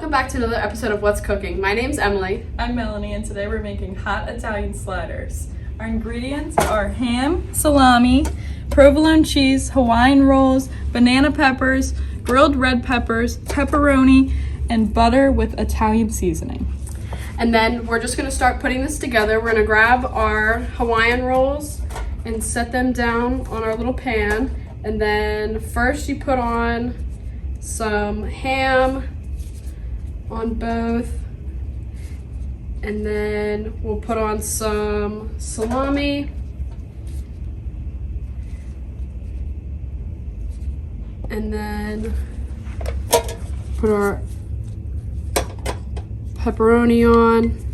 welcome back to another episode of What's Cooking. My name's Emily. I'm Melanie, and today we're making hot Italian sliders. Our ingredients are ham, salami, provolone cheese, Hawaiian rolls, banana peppers, grilled red peppers, pepperoni, and butter with Italian seasoning. And then we're just going to start putting this together. We're going to grab our Hawaiian rolls and set them down on our little pan. And then first you put on some ham on both. And then we'll put on some salami. And then put our pepperoni on.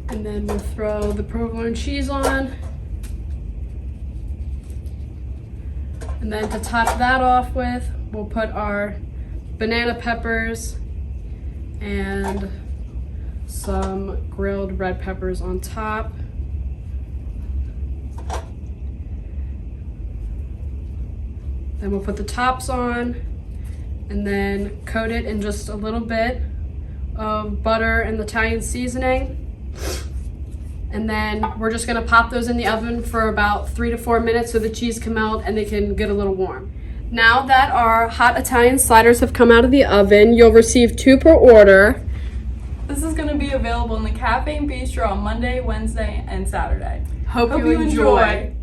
And then we'll throw the provolone cheese on. And then to top that off with, we'll put our banana peppers and some grilled red peppers on top. Then we'll put the tops on and then coat it in just a little bit of butter and Italian seasoning. And then we're just gonna pop those in the oven for about 3 to 4 minutes so the cheese can melt and they can get a little warm. Now that our hot Italian sliders have come out of the oven, you'll receive 2 per order. This is going to be available in the Cafe and Bistro on Monday, Wednesday, and Saturday. Hope you enjoy.